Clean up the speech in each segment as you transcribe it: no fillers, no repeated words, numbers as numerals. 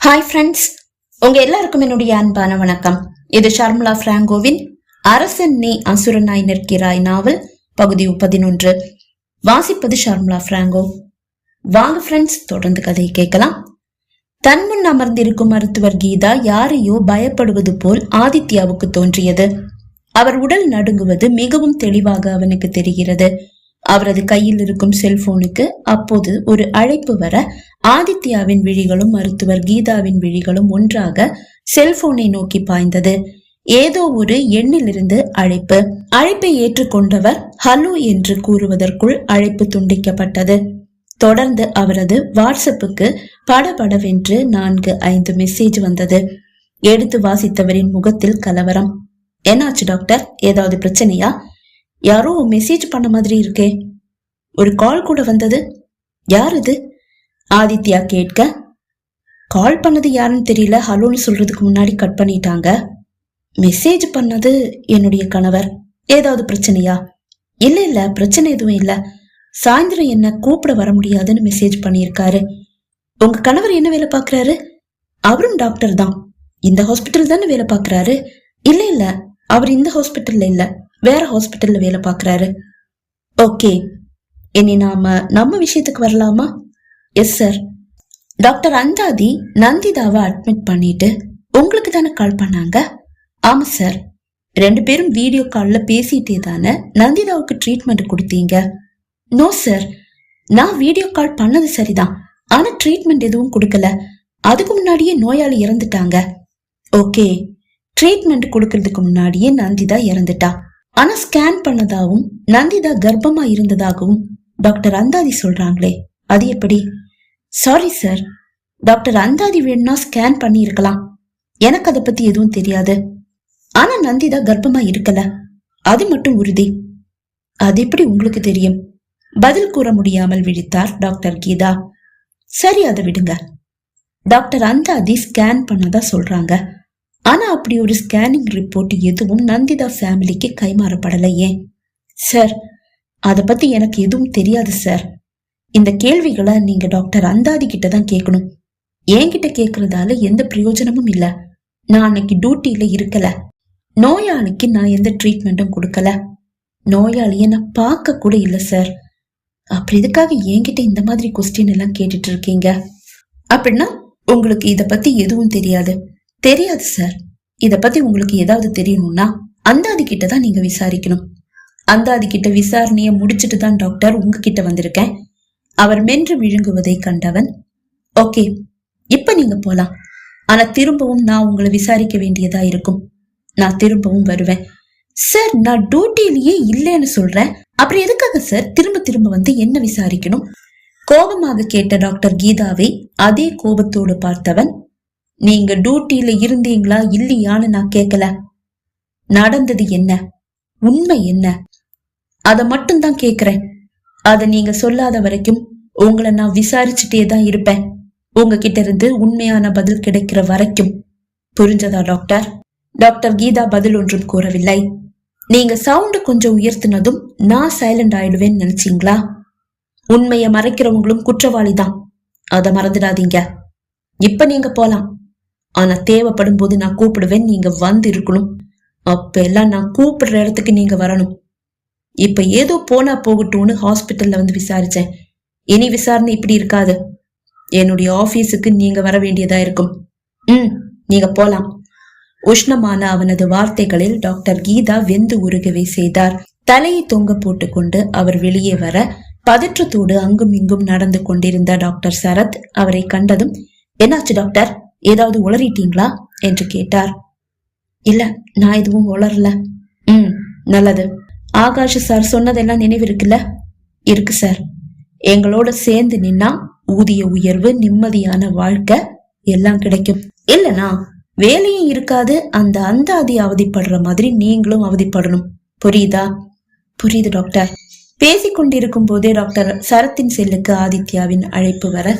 Hi friends, உங்க எல்லாருக்கும் என்னுடைய அன்பான வணக்கம். இது ஷர்மிளா பிராங்கோவின் அரசன் நீ அசுரனாய் நிற்கிறாய் நாவல் பகுதி 11. வாசிப்பது ஷர்மிளா பிராங்கோ. வாங்க ஃப்ரெண்ட்ஸ், தொடர்ந்து கதையை கேட்கலாம். தன்முன் அமர்ந்திருக்கும் மருத்துவர் கீதா யாரையோ பயப்படுவது போல் ஆதித்யாவுக்கு தோன்றியது. அவர் உடல் நடுங்குவது மிகவும் தெளிவாக அவனுக்கு தெரிகிறது. அவரது கையில் இருக்கும் செல்போனுக்கு அப்போது ஒரு அழைப்பு வர ஆதித்யாவின் விழிகளும் மருத்துவர் கீதாவின் விழிகளும் ஒன்றாக செல்போனை நோக்கி பாய்ந்தது. ஏதோ ஒரு எண்ணிலிருந்து அழைப்பை ஏற்றுக்கொண்டவர் ஹலோ என்று கூறுவதற்குள் அழைப்பு துண்டிக்கப்பட்டது. தொடர்ந்து அவரது வாட்ஸ்அப்புக்கு படபடவென்று 4-5 மெசேஜ் வந்தது. எடுத்து வாசித்தவரின் முகத்தில் கலவரம். என்னாச்சு டாக்டர், ஏதாவது பிரச்சனையா? யாரோ மெசேஜ் பண்ண மாதிரி இருக்கே. ஒரு கால் கூட வந்தது. யார் இது? ஆதித்யா கேட்க, கால் பண்ணது யாருன்னு தெரியல, ஹலோன்னு சொல்றதுக்கு முன்னாடி கட் பண்ணிட்டாங்க. மெசேஜ் பண்ணது என்னுடைய கணவர். ஏதாவது பிரச்சனையா? இல்ல பிரச்சனை எதுவும் இல்ல. சாயந்தரம் என்ன கூப்பிட வர முடியாதுன்னு மெசேஜ் பண்ணியிருக்காரு. உங்க கணவர் என்ன வேலை பாக்குறாரு? அவரும் டாக்டர் தான். இந்த ஹாஸ்பிட்டல் தானே வேலை பாக்குறாரு? இல்ல அவர் இந்த ஹாஸ்பிட்டல்ல இல்ல, வேற ஹாஸ்பிட்டல்ல வேலை பாக்குறாரு. ஓகே, இனி நாம நம்ம விஷயத்துக்கு வரலாமா? Yes sir. டாக்டர் அந்தாதி நந்திதாவை அட்மிட் பண்ணிட்டு உங்களுக்கு தானே கால் பண்ணாங்க? ஆமா சார். 2 பேரும் வீடியோ கால்ல பேசிட்டே தானே நந்திதாவுக்கு ட்ரீட்மெண்ட் கொடுத்தீங்க? நோ சார், நான் வீடியோ கால் பண்ணது சரிதான், ஆனா ட்ரீட்மெண்ட் எதுவும் கொடுக்கல. அதுக்கு முன்னாடியே நோயாளி இறந்துட்டாங்க. ஓகே, ட்ரீட்மெண்ட் கொடுக்கறதுக்கு முன்னாடியே நந்திதா இறந்துட்டா. ஆனா ஸ்கேன் பண்ணதாகவும் நந்திதா கர்ப்பமா இருந்ததாகவும் டாக்டர் அந்தாதி சொல்றாங்களே, அது எப்படி? சாரி சார், டாக்டர் அந்தாதி வேணும்னா ஸ்கேன் பண்ணி இருக்கலாம். எனக்கு அதை பத்தி எதுவும் தெரியாது. ஆனா நந்திதா கர்ப்பமா இருக்கல, அது மட்டும் உறுதி. அது எப்படி உங்களுக்கு தெரியும்? பதில் கூற முடியாமல் விழித்தார் டாக்டர் கீதா. சரி, அதை விடுங்க. டாக்டர் அந்தாதி ஸ்கேன் பண்ணதா சொல்றாங்க. ஆனா அப்படி ஒரு ஸ்கேனிங் ரிப்போர்ட் எதுவும் நந்திதா ஃபேமிலிக்கு கைமாறப்படலையே. சார், அதை பத்தி எனக்கு எதுவும் தெரியாது சார். இந்த கேள்விகளை நீங்க டாக்டர் அந்தாதி கிட்ட தான் கேட்கணும். என்கிட்ட கேக்குறதால எந்த பிரயோஜனமும் இல்ல. நான் அன்னைக்கு டியூட்டியில இருக்கல. நோயாளிக்கு நான் எந்த ட்ரீட்மெண்ட்டும் கொடுக்கல. நோயாளிய நான் பார்க்க கூட இல்ல சார். அப்படி இதுக்காக என்கிட்ட இந்த மாதிரி கொஸ்டின் எல்லாம் கேட்டுட்டு இருக்கீங்க? அப்படின்னா உங்களுக்கு இத பத்தி எதுவும் தெரியாது? தெரியாது சார். இத பத்தி உங்களுக்கு ஏதாவது தெரியணும்னா அந்தாதி கிட்ட தான் நீங்க விசாரிக்கணும். அந்தாதி கிட்ட விசாரணைய முடிச்சிட்டு தான் டாக்டர் உங்ககிட்ட வந்திருக்கேன். அவர் மென்று விழுங்குவதை கண்டவன், ஓகே இப்ப நீங்க போலாம். ஆனா திரும்பவும் நான் உங்களை விசாரிக்க வேண்டியதா இருக்கும். நான் திரும்பவும் வருவேன். சார், நான் டியூட்டிலேயே இல்லைன்னு சொல்றேன். அப்புறம் எதுக்காக சார் திரும்ப திரும்ப வந்து என்ன விசாரிக்கணும்? கோபமாக கேட்ட டாக்டர் கீதாவை அதே கோபத்தோடு பார்த்தவன், நீங்க டியூட்டியில இருந்தீங்களா இல்லையான்னு நான் கேட்கல. நடந்தது என்ன, உண்மை என்ன, அத மட்டும் தான் கேக்குறேன். அத நீங்க சொல்லாத வரைக்கும் உங்களை நான் விசாரிச்சுட்டே தான் இருப்பேன், உங்ககிட்ட இருந்து உண்மையான பதில் கிடைக்கிற வரைக்கும். புரிஞ்சதா டாக்டர்? டாக்டர் கீதா பதில் ஒன்றும் கூறவில்லை. நீங்க சவுண்ட் கொஞ்சம் உயர்த்தினதும் நான் சைலண்ட் ஆயிடுவேன்னு நினைச்சீங்களா? உண்மைய மறைக்கிறவங்களும் குற்றவாளி தான், அத மறந்துடாதீங்க. இப்ப நீங்க போலாம். ஆனா தேவைப்படும் போது நான் கூப்பிடுவேன், நீங்க வந்து இருக்கணும். அப்ப எல்லாம் நான் கூப்பிடுற இடத்துக்கு நீங்க வரணும். இப்ப ஏதோ போனா போகட்டும்னு ஹாஸ்பிட்டல்ல வந்து விசாரிச்சேன். இனி விசாரணை இப்படி இருக்காது. என்னுடைய ஆபீஸுக்கு நீங்க வர வேண்டியதா இருக்கும். நீங்க போலாம். உஷ்ணமான அவனது வார்த்தைகளில் டாக்டர் கீதா வெந்து உருகவே செய்தார். தலையை தொங்க போட்டுக்கொண்டு அவர் வெளியே வர பதற்றத்தோடு அங்கும் இங்கும் நடந்து கொண்டிருந்த டாக்டர் சரத் அவரை கண்டதும், என்னாச்சு டாக்டர், ஏதாவது உளறிட்டீங்களா என்று கேட்டார். இல்ல, நான் எதுவும் உளரல. நல்லது. ஆகாஷ் சார் சொன்னதெல்லாம் நினைவு இருக்குல்ல? இருக்கு சார். எங்களோட சேர்ந்து நின்னா ஊதிய உயர்வு, நிம்மதியான வாழ்க்கை எல்லாம் கிடைக்கும். இல்லனா வேலையும் இருக்காது. அந்த அந்தாதி அவதிப்படுற மாதிரி நீங்களும் அவதிப்படணும். புரியுதா? புரியுது டாக்டர். பேசிக்கொண்டிருக்கும் போதே டாக்டர் சரத்தின் செல்லுக்கு ஆதித்யாவின் அழைப்பு வர,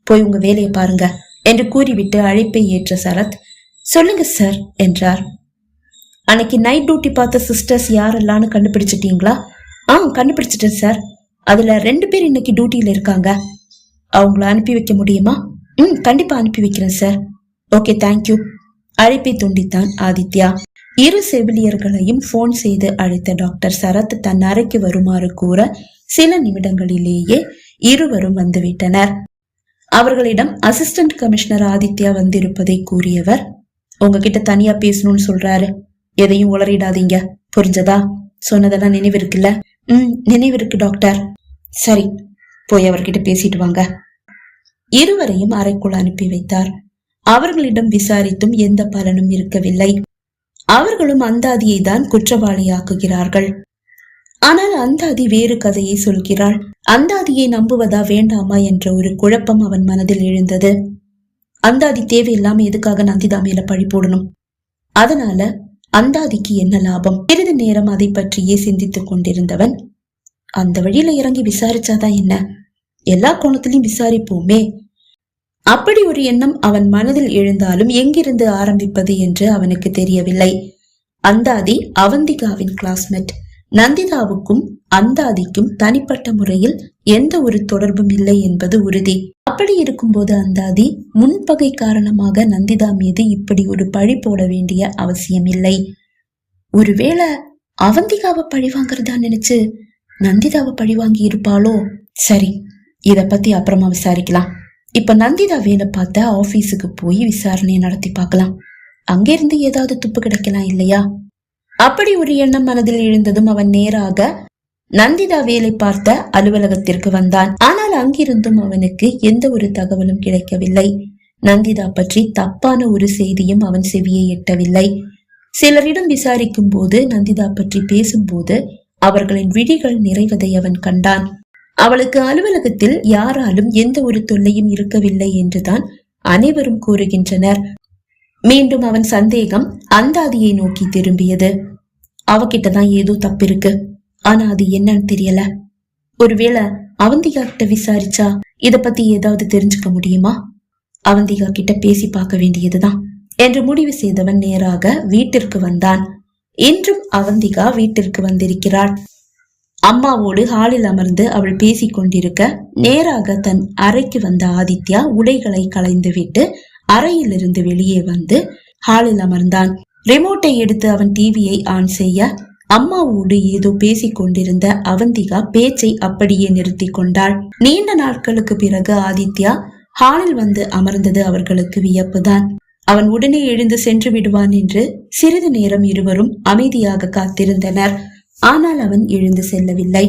போய் உங்க வேலையை பாருங்க என்று கூறிவிட்டு அழைப்பை ஏற்ற சரத், சொல்லுங்க சார் என்றார். அன்னைக்கு நைட் டியூட்டி பார்த்த சிஸ்டர்ஸ் யாரெல்லாம் கண்டுபிடிச்சிட்டீங்களா? கண்டுபிடிச்சிட்டேன் சார். அதுல 2 பேர் இன்னைக்கு டியூட்டியில இருக்காங்க. அவங்கள அனுப்பி வைக்க முடியுமா? கண்டிப்பா அனுப்பி வைக்கிறேன் சார். Okay, thank you. அழைப்பை துண்டித்தான் ஆதித்யா. இரு செவிலியர்களையும் போன் செய்து அழைத்த டாக்டர் சரத் தன் அறைக்கு வருமாறு கூற சில நிமிடங்களிலேயே இருவரும் வந்துவிட்டனர். அவர்களிடம் அசிஸ்டன்ட் கமிஷனர் ஆதித்யா வந்திருப்பதை கூறியவர், உங்ககிட்ட தனியா பேசணும்னு சொல்றாரு, எதையும் உளறிடாதீங்க, புரிஞ்சதா? சொன்னதெல்லாம் நினைவிருக்குல்ல? நினைவிருக்கு டாக்டர். சரி, போய் அவர்கிட்ட பேசிட்டு வாங்க. இருவரையும் அறைக்குள் அனுப்பி வைத்தார். அவர்களிடம் விசாரித்தும் எந்த பலனும் இருக்கவில்லை. அவர்களும் அந்தாதியை தான் குற்றவாளியாக்குகிறார்கள். ஆனால் அந்தாதி வேறு கதையை சொல்கிறாள். அந்தாதியை நம்புவதா வேண்டாமா என்ற ஒரு குழப்பம் அவன் மனதில் எழுந்தது. அந்தாதி தேவையில்லாம எதுக்காக நந்திதா மேல பழி போடணும்? அதனால அந்தாதிக்கு என்ன லாபம்? சிறிது நேரம் அதை பற்றியே சிந்தித்துக் கொண்டிருந்தவன், அந்த வழியில இறங்கி விசாரிச்சாதான் என்ன, எல்லா கோணத்திலையும் விசாரிப்போமே. அப்படி ஒரு எண்ணம் அவன் மனதில் எழுந்தாலும் எங்கிருந்து ஆரம்பிப்பது என்று அவனுக்கு தெரியவில்லை. அந்தாதி அவந்திகாவின் கிளாஸ்மேட். நந்திதாவுக்கும் அந்தாதிக்கும் தனிப்பட்ட முறையில் எந்த ஒரு தொடர்பும் இல்லை என்பது உறுதி. அப்படி இருக்கும்போது அந்தாதி முன்பகை காரணமாக நந்திதா மீது இப்படி ஒரு பழி போட வேண்டிய அவசியம் இல்லை. ஒருவேளை அவந்திகாவை பழி வாங்கறதா நினைச்சு நந்திதாவை பழி வாங்கி இருப்பாளோ? சரி, இத பத்தி அப்புறமா விசாரிக்கலாம். இப்ப நந்திதா வேலை பார்த்த ஆபீஸுக்கு போய் விசாரணையை நடத்தி பார்க்கலாம். அங்கிருந்து ஏதாவது துப்பு கிடைக்கலாம் இல்லையா? அப்படி ஒரு எண்ணம் மனதில் எழுந்ததும் அவன் நேராக நந்திதா வேலை பார்த்த அலுவலகத்திற்கு வந்தான். ஆனால் அங்கிருந்தும் அவனுக்கு எந்த ஒரு தகவலும் கிடைக்கவில்லை. நந்திதா பற்றி தப்பான ஒரு செய்தியும் அவன் செவியை எட்டவில்லை. சிலரிடம் விசாரிக்கும் போது நந்திதா பற்றி பேசும்போது அவர்களின் விழிகள் நிறைவதை அவன் கண்டான். அவளுக்கு அலுவலகத்தில் யாராலும் எந்த ஒரு தொல்லையும் இருக்கவில்லை என்றுதான் அனைவரும் கூறுகின்றனர். மீண்டும் அவன் சந்தேகம் அந்தாதியை நோக்கி திரும்பியது. அவகிட்டதான் ஏதோ தப்பு இருக்கு, ஆனா அது என்னன்னு தெரியல. ஒருவேளை அவந்திகா கிட்ட விசாரிச்சா இத பத்தி ஏதாவது தெரிஞ்சுக்க முடியுமா? அவந்திகா கிட்ட பேசி பார்க்க வேண்டியதுதான் என்று முடிவு செய்தவன் நேராக வீட்டிற்கு வந்தான். இன்றும் அவந்திகா வீட்டிற்கு வந்திருக்கிறாள். அம்மாவோடு ஹாலில் அமர்ந்து அவள் பேசிக் கொண்டிருக்க நேராக தன் அறைக்கு வந்த ஆதித்யா உடைகளை களைந்துவிட்டு அறையிலிருந்து வெளியே வந்து ஹாலில் அமர்ந்தான். ரிமோட்டை எடுத்து அவன் டிவியை ஆன் செய்ய அம்மாவோடு ஏதோ பேசிக் கொண்டிருந்த அவந்திகா பேச்சை அப்படியே நிறுத்தி கொண்டாள். நீண்ட நாட்களுக்கு பிறகு ஆதித்யா ஹாலில் வந்து அமர்ந்தது அவர்களுக்கு வியப்புதான். அவன் உடனே எழுந்து சென்று விடுவான் என்று சிறிது நேரம் இருவரும் அமைதியாக காத்திருந்தனர். ஆனால் அவன் எழுந்து செல்லவில்லை.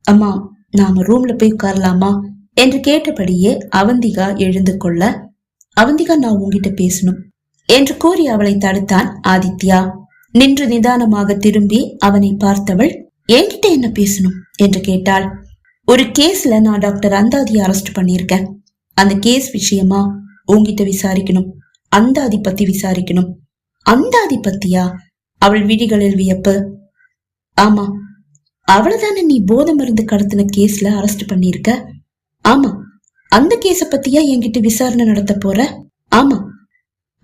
அம்மா, நாம ரூம்ல போய் உட்காரலாமா என்று கேட்டபடியே அவந்திகா எழுந்து கொள்ள, அவந்திகா, நான் உங்ககிட்ட பேசணும் என்று கூறி அவளை தடுத்தான் ஆதித்யா. நின்று நிதானமாக திரும்பி அவனை பார்த்தவள், என்கிட்ட என்ன பேசணும் என்று கேட்டாள். ஒரு கேஸ்ல நான் டாக்டர் அந்தாதியை அரெஸ்ட் பண்ணிருக்கேன். அந்த கேஸ் விஷயமா உங்ககிட்ட விசாரிக்கணும். அந்தாதி பத்தி விசாரிக்கணும். அந்தாதி பத்தியா? அவள் விழிகளில் வியப்பு. ஆமா, அவளதானே நீ போதை மருந்து கடத்தின கேஸ்ல அரெஸ்ட் பண்ணிருக்க? ஆமா. அந்த கேஸ பத்தியா என்கிட்ட விசாரணை நடத்த போற? ஆமா.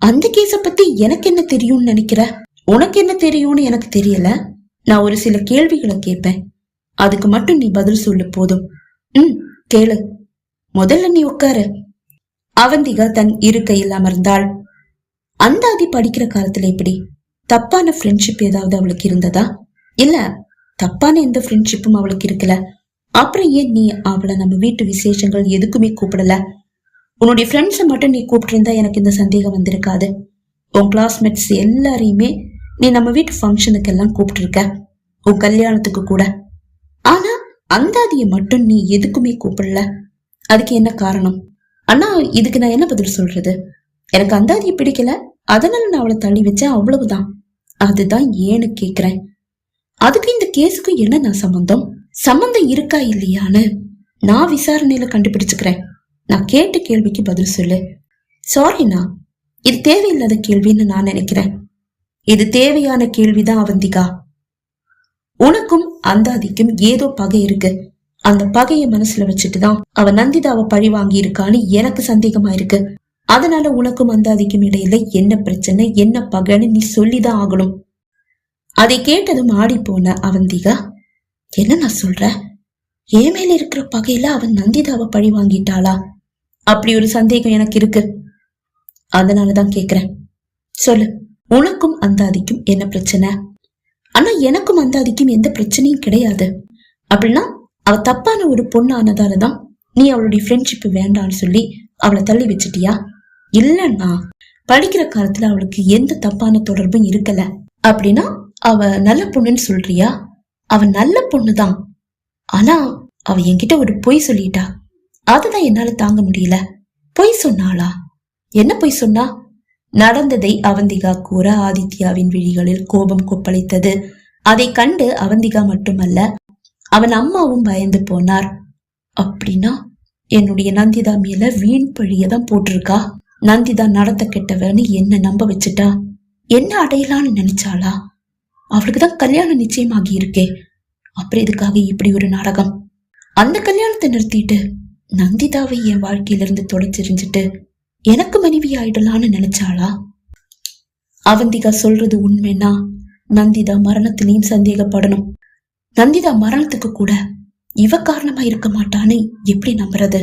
அந்த கேஸ பத்தி எனக்கு என்ன தெரியும்னு நினைக்கிற? உனக்கு என்ன தெரியும்னு எனக்கு தெரியல. நான் ஒரு சில கேள்விகளை கேட்பேன், அதுக்கு மட்டும் நீ பதில் சொல்லு போதும். கேளு. முதல்ல நீ உட்காரு. அவந்திகா தன் இருக்கையில் அமர்ந்தாள். அந்தாதி படிக்கிற காலத்துல எப்படி தப்பான ஃப்ரெண்ட்ஷிப் ஏதாவது அவளுக்கு இருந்ததா? இல்ல, தப்பான எந்த ஃப்ரெண்ட்ஷிப்பும் அவளுக்கு இருக்கல. அப்புறம் ஏன் நீ அவளை நம்ம வீட்டு விசேஷங்கள் எதுக்குமே கூப்பிடல? உன்னுடைய ஃப்ரெண்ட்ஸை மட்டும் நீ கூப்பிட்டு எனக்கு இந்த சந்தேகம் வந்திருக்காது. உன் கிளாஸ்மேட்ஸ் எல்லாரையுமே நீ நம்ம வீட்டு ஃபங்க்ஷனுக்கு எல்லாம் கூப்பிட்டு இருக்க, உன் கல்யாணத்துக்கு கூட. ஆனா அந்தாதியை மட்டும் நீ எதுக்குமே கூப்பிடல. அதுக்கு என்ன காரணம்? அண்ணா, இதுக்கு நான் என்ன பதில் சொல்றது? எனக்கு அந்தாதியை பிடிக்கல, அதனால நான் அவளை தள்ளி வச்சேன், அவ்வளவுதான். அதுதான் ஏன்னு கேக்குறேன். அதுக்கு இந்த கேஸுக்கு என்ன நான் சம்பந்தம் இருக்கா இல்லையான்னு நான் விசாரணையில கண்டுபிடிச்சுக்கிறேன். நான் கேட்ட கேள்விக்கு பதில் சொல்லு. சாரிண்ணா, இது தேவையில்லாத கேள்வின்னு நான் நினைக்கிறேன். இது தேவையான கேள்விதான் அவந்திகா. உனக்கும் அந்தாதிக்கும் ஏதோ பகை இருக்கு. அந்த பகைய மனசுல வச்சுட்டுதான் அவ நந்திதாவை பழி வாங்கி இருக்கான்னு எனக்கு சந்தேகமா இருக்கு. அதனால உனக்கும் அந்தாதிக்கும் இடையில என்ன பிரச்சனை, என்ன பகைன்னு நீ சொல்லிதான் ஆகணும். அதை கேட்டதும் ஆடி போன அவந்திகா, என்ன நான் சொல்ற? என் மேல இருக்கிற பகையில அவன் நந்திதாவை பழி வாங்கிட்டாளா? அப்படி ஒரு சந்தேகம் எனக்கு இருக்கு. அதனாலதான் கேக்குறேன். சொல்லு, உனக்கும் அந்தாதிக்கும் என்ன பிரச்சனை? ஆனா எனக்கும் அந்தாதிக்கும் எந்த பிரச்சனையும் கிடையாது. அப்படின்னா அவ தப்பான ஒரு பொண்ணு ஆனதாலதான் நீ அவளுடைய ஃப்ரெண்ட்ஷிப் வேண்டான்னு சொல்லி அவளை தள்ளி வச்சிட்டியா? இல்லன்னா படிக்கிற காலத்துல அவளுக்கு எந்த தப்பான தொடர்பும் இருக்கல. அப்படின்னா அவ நல்ல பொண்ணுன்னு சொல்றியா? அவ நல்ல பொண்ணுதான். ஆனா அவ என்கிட்ட ஒரு பொய் சொல்லிட்டா. அதுதான் என்னால தாங்க முடியல. பொய் சொன்னாளா? என்ன பொய் சொன்னா? நடந்ததை அவந்திகா கூற ஆதித்யாவின் விழிகளில் கோபம் கொப்பளித்தது. அதை கண்டு அவந்திகா மட்டுமல்ல, அவன் அம்மாவும் பயந்து போனார். அப்படின்னா என்னுடைய நந்திதா மேல வீண் பழியதான் போட்டிருக்கா. நந்திதா நடத்த கெட்டவன்னு என்ன நம்ப வச்சுட்டா. என்ன அடையலான்னு நினைச்சாளா? அவளுக்குதான் கல்யாணம் நிச்சயமாகி இருக்கே. அப்புறம் இதுக்காக இப்படி ஒரு நாடகம்? அந்த கல்யாணத்தை நிறுத்திட்டு நந்திதாவை என் வாழ்க்கையில இருந்து தொலைச்சிரிஞ்சிட்டு எனக்கு மனைவி ஆயிடலான்னு நினைச்சாளா? அவந்திகா சொல்றது உண்மைன்னா நந்திதா மரணத்திலையும் சந்தேகப்படணும். நந்திதா மரணத்துக்கு கூட இவ காரணமா இருக்க மாட்டான்னு எப்படி நம்புறது?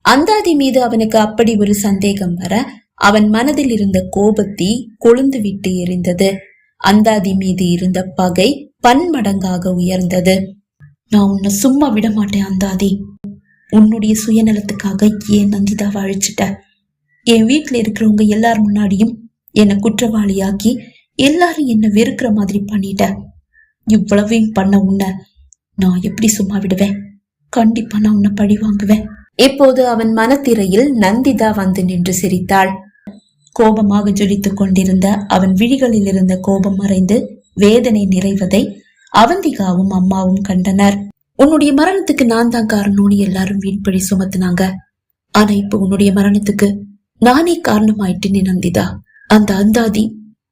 அந்தாதி மீது அவனுக்கு அப்படி ஒரு சந்தேகம் வர அவன் மனதில் இருந்த கோபத்தை கொழுந்து விட்டு எரிந்தது. அந்தாதி மீது இருந்த பகை பன்மடங்காக உயர்ந்தது. நான் உன்னை சும்மா விட மாட்டேன் அந்தாதி. உன்னுடைய சுயநலத்துக்காக ஏன் நந்திதாவை அழிச்சிட்ட? என் வீட்டுல இருக்கிறவங்க எல்லார் முன்னாடியும் என்னை குற்றவாளியாக்கி எல்லாரும் என்ன வெறுக்கிற மாதிரி பண்ணிட்ட. இவ்வளவையும் பண்ண உன்னை நான் எப்படி சும்மா விடுவேன்? கண்டிப்பா நான் உன்னை பழி வாங்குவேன். இப்போது அவன் மனத்திரையில் நந்திதா வந்து நின்று சிரித்தாள். கோபமாக ஜொலித்துக் கொண்டிருந்த அவன் விழிகளில் இருந்த கோபம் மறைந்து வேதனை நிறைவதை அவந்திகாவும் அம்மாவும் கண்டனர். உன்னுடைய மரணத்துக்கு நான் தான் காரணம்னு எல்லாரும் வீண்பழி சுமத்துனாங்க. ஆனா இப்ப உன்னுடைய மரணத்துக்கு நானே காரணமாயிட்டேனே நந்திதா. அந்த அந்தாதி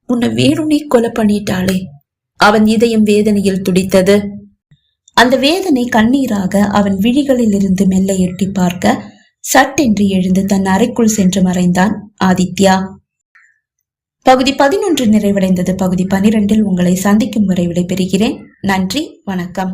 உன்னை வேணும்னே கொலை பண்ணிட்டாளே. அவன் இதயம் வேதனையில் துடித்தது. அந்த வேதனை கண்ணீராக அவன் விழிகளில் இருந்து மெல்ல எட்டி பார்க்க சட்டென்று எழுந்து தன் அறைக்குள் சென்று மறைந்தான் ஆதித்யா. பகுதி 11 நிறைவடைந்தது. பகுதி 12 உங்களை சந்திக்கும் வரை விடைபெறுகிறேன். நன்றி, வணக்கம்.